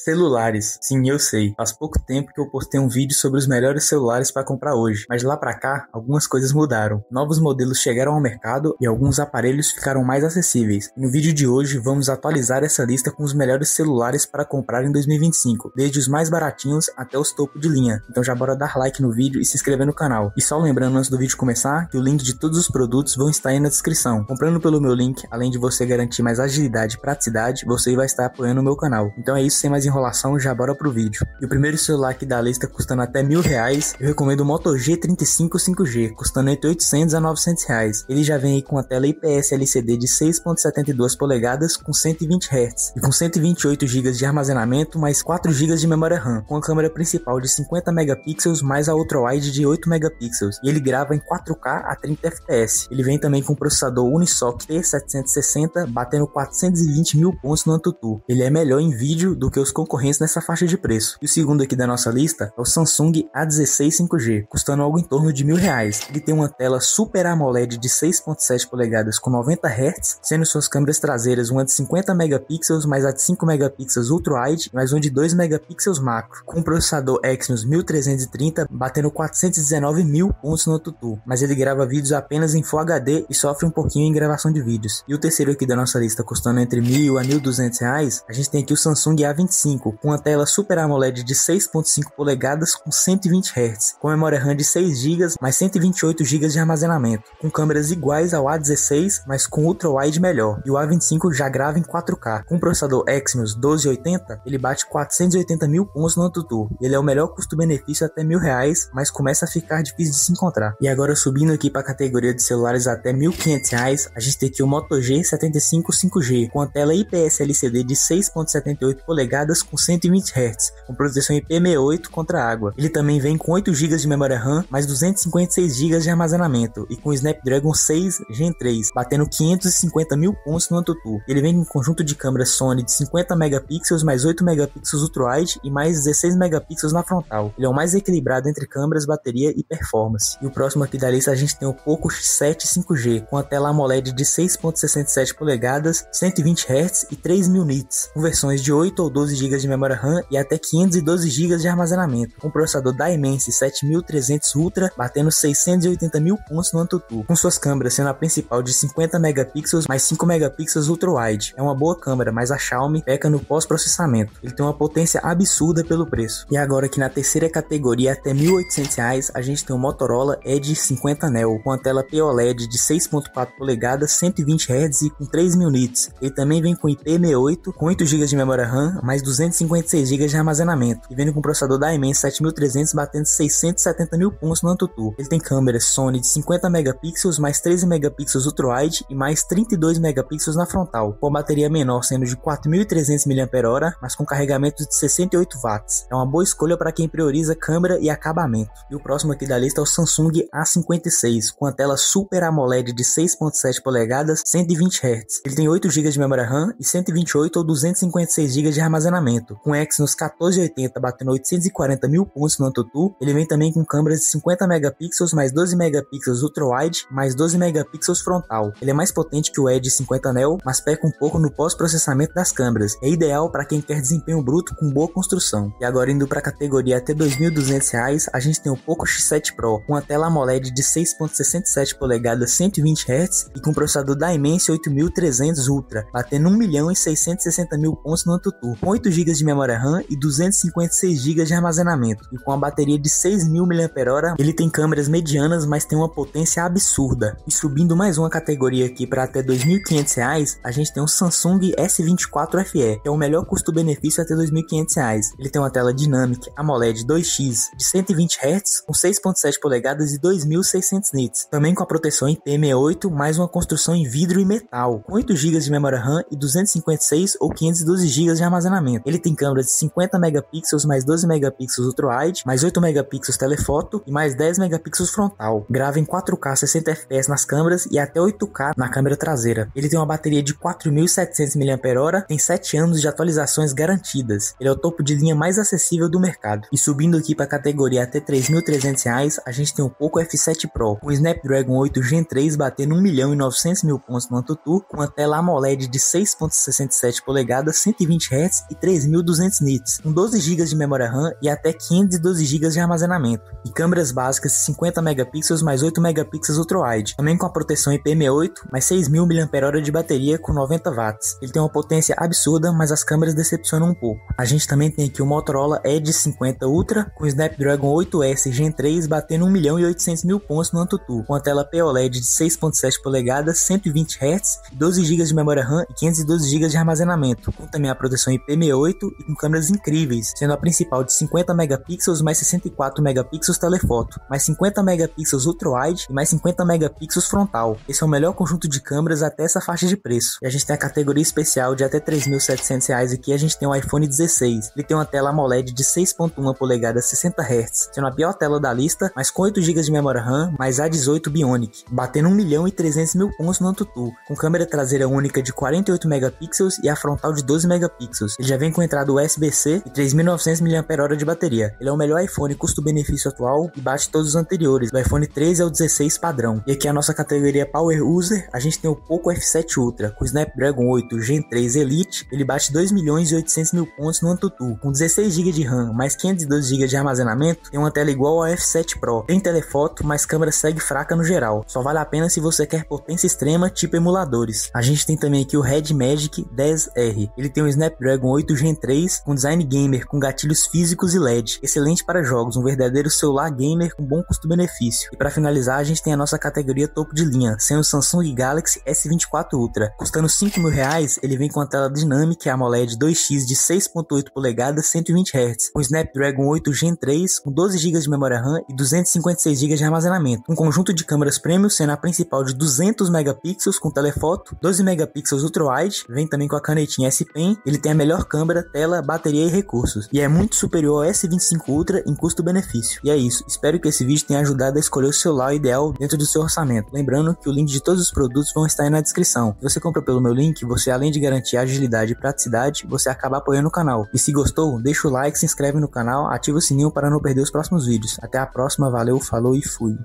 Celulares. Sim, eu sei. Faz pouco tempo que eu postei um vídeo sobre os melhores celulares para comprar hoje, mas de lá pra cá, algumas coisas mudaram. Novos modelos chegaram ao mercado e alguns aparelhos ficaram mais acessíveis. E no vídeo de hoje, vamos atualizar essa lista com os melhores celulares para comprar em 2025, desde os mais baratinhos até os topo de linha. Então já bora dar like no vídeo e se inscrever no canal. E só lembrando antes do vídeo começar, que o link de todos os produtos vão estar aí na descrição. Comprando pelo meu link, além de você garantir mais agilidade e praticidade, você vai estar apoiando o meu canal. Então é isso, sem mais enrolação, já bora pro vídeo. E o primeiro celular aqui da lista custando até R$1.000, eu recomendo o Moto G35 5G, custando entre R$800 a R$900. Ele já vem aí com a tela IPS LCD de 6.72 polegadas com 120 Hz e com 128 GB de armazenamento mais 4 GB de memória RAM, com a câmera principal de 50 megapixels mais a ultra-wide de 8 megapixels, e ele grava em 4K a 30 fps. Ele vem também com o processador Unisoc T760, batendo 420 mil pontos no AnTuTu. Ele é melhor em vídeo do que os concorrentes nessa faixa de preço. E o segundo aqui da nossa lista é o Samsung A16 5G, custando algo em torno de R$1.000. Ele tem uma tela Super AMOLED de 6.7 polegadas com 90 Hz, sendo suas câmeras traseiras uma de 50 megapixels mais a de 5 megapixels ultra-wide mais uma de 2 megapixels macro, com o processador Exynos 1330 batendo 419 mil pontos no AnTuTu, mas ele grava vídeos apenas em Full HD e sofre um pouquinho em gravação de vídeos. E o terceiro aqui da nossa lista, custando entre R$1.000 a R$1.200, a gente tem aqui o Samsung A25, com a tela Super AMOLED de 6.5 polegadas com 120 Hz, com memória RAM de 6 GB mais 128 GB de armazenamento, com câmeras iguais ao A16, mas com ultra-wide melhor. E o A25 já grava em 4K. Com o processador Exynos 1280, ele bate 480 mil pontos no AnTuTu. Ele é o melhor custo-benefício até R$1.000, mas começa a ficar difícil de se encontrar. E agora, subindo aqui para a categoria de celulares até R$1.500, a gente tem aqui o Moto G75 5G, com a tela IPS LCD de 6.78 polegadas com 120 Hz, com proteção IP68 contra água. Ele também vem com 8 GB de memória RAM, mais 256 GB de armazenamento, e com Snapdragon 6 Gen 3, batendo 550 mil pontos no AnTuTu. Ele vem com um conjunto de câmeras Sony de 50 megapixels, mais 8 megapixels ultra-wide e mais 16 megapixels na frontal. Ele é o mais equilibrado entre câmeras, bateria e performance. E o próximo aqui da lista a gente tem o Poco X7 5G, com a tela AMOLED de 6.67 polegadas, 120 Hz e 3000 nits, com versões de 8 ou 12 GB de memória RAM e até 512 GB de armazenamento, com o processador Dimensity 7300 Ultra batendo 680 mil pontos no AnTuTu, com suas câmeras sendo a principal de 50 megapixels mais 5 megapixels ultra-wide. É uma boa câmera, mas a Xiaomi peca no pós-processamento. Ele tem uma potência absurda pelo preço. E agora aqui na terceira categoria, até R$1.800, a gente tem o Motorola Edge 50 Neo, com a tela POLED de 6.4 polegadas, 120 Hz e com 3000 nits. Ele também vem com IP68, com 8 GB de memória RAM, mais 256 GB de armazenamento, e vem com o processador Dimensity 7300 batendo 670 mil pontos no AnTuTu. Ele tem câmeras Sony de 50 megapixels, mais 13 megapixels ultra-wide e mais 32 megapixels na frontal, com a bateria menor sendo de 4.300 mAh, mas com carregamento de 68 watts. É uma boa escolha para quem prioriza câmera e acabamento. E o próximo aqui da lista é o Samsung A56, com a tela Super AMOLED de 6.7 polegadas, 120 Hz. Ele tem 8 GB de memória RAM e 128 ou 256 GB de armazenamento, com Exynos 1480 batendo 840 mil pontos no AnTuTu. Ele vem também com câmeras de 50 megapixels, mais 12 megapixels ultra-wide, mais 12 megapixels frontal. Ele é mais potente que o Edge 50 Neo, mas peca um pouco no pós-processamento das câmeras. É ideal para quem quer desempenho bruto com boa construção. E agora, indo para a categoria até R$2.200, a gente tem o Poco X7 Pro, com a tela AMOLED de 6.67 polegadas, 120 Hz e com processador Dimensity 8300 Ultra, batendo 1.660.000 pontos no AnTuTu, com 8 GB de memória RAM e 256 GB de armazenamento, e com a bateria de 6.000 mAh. Ele tem câmeras medianas, mas tem uma potência absurda. E subindo mais uma categoria aqui para até R$2.500, a gente tem o Samsung S24 FE, que é o melhor custo-benefício até R$2.500. Ele tem uma tela Dynamic AMOLED 2X de 120 Hz, com 6.7 polegadas e 2.600 nits, também com a proteção IP68, mais uma construção em vidro e metal, com 8 GB de memória RAM e 256 ou 512 GB de armazenamento. Ele tem câmeras de 50 megapixels, mais 12 megapixels ultra-wide, mais 8 megapixels telefoto e mais 10 megapixels frontal. Grava em 4K 60 fps nas câmeras e até 8K na câmera traseira. Ele tem uma bateria de 4.700 mAh, tem 7 anos de atualizações garantidas. Ele é o topo de linha mais acessível do mercado. E subindo aqui para a categoria até R$3.300, a gente tem o Poco F7 Pro, com Snapdragon 8 Gen 3 batendo 1.900.000 pontos no AnTuTu, com a tela AMOLED de 6.67 polegadas, 120 Hz e 3.200 nits, com 12 GB de memória RAM e até 512 GB de armazenamento, e câmeras básicas de 50 megapixels mais 8 megapixels ultra-wide, também com a proteção IP68 mais 6.000 mAh de bateria com 90 watts. Ele tem uma potência absurda, mas as câmeras decepcionam um pouco. A gente também tem aqui o Motorola Edge 50 Ultra com Snapdragon 8S Gen 3 batendo 1.800.000 pontos no AnTuTu, com a tela POLED de 6.7 polegadas, 120 Hz, 12 GB de memória RAM e 512 GB de armazenamento, com também a proteção IP68 e com câmeras incríveis, sendo a principal de 50 megapixels mais 64 megapixels telefoto, mais 50 megapixels ultra-wide e mais 50 megapixels frontal. Esse é o melhor conjunto de câmeras até essa faixa de preço. E a gente tem a categoria especial de até R$3.700 aqui, a gente tem o iPhone 16. Ele tem uma tela AMOLED de 6.1 polegadas 60 Hz, sendo a pior tela da lista, mas com 8 GB de memória RAM, mais A18 Bionic, batendo 1.300.000 pontos no AnTuTu, com câmera traseira única de 48 megapixels e a frontal de 12 megapixels. Ele já vem com entrada USB-C e 3.900 mAh de bateria. Ele é o melhor iPhone custo-benefício atual e bate todos os anteriores, do iPhone 13 ao 16 padrão. E aqui a nossa categoria Power User, a gente tem o Poco F7 Ultra, com Snapdragon 8 Gen 3 Elite, ele bate 2.800.000 pontos no AnTuTu, com 16 GB de RAM, mais 512 GB de armazenamento, tem uma tela igual ao F7 Pro, tem telefoto, mas câmera segue fraca no geral, só vale a pena se você quer potência extrema, tipo emuladores. A gente tem também aqui o Red Magic 10R, ele tem o Snapdragon 8 Gen 3, com design gamer, com gatilhos físicos e LED, excelente para jogos, um verdadeiro celular gamer com bom custo-benefício. E para finalizar, a gente tem a nossa categoria topo de linha, sendo o Samsung Galaxy S24 Ultra, custando R$5.000, ele vem com a tela dinâmica AMOLED 2X de 6.8 polegadas 120 Hz, com Snapdragon 8 Gen 3, com 12 GB de memória RAM e 256 GB de armazenamento, um conjunto de câmeras premium, sendo a principal de 200 megapixels com telefoto, 12 megapixels ultra-wide, vem também com a canetinha S Pen, ele tem a melhor câmera, tela, bateria e recursos, e é muito superior ao S25 Ultra em custo-benefício. E é isso, espero que esse vídeo tenha ajudado a escolher o celular ideal dentro do seu orçamento. Lembrando que o link de todos os produtos vão estar aí na descrição. Se você compra pelo meu link, você além de garantir agilidade e praticidade, você acaba apoiando o canal. E se gostou, deixa o like, se inscreve no canal, ativa o sininho para não perder os próximos vídeos. Até a próxima, valeu, falou e fui!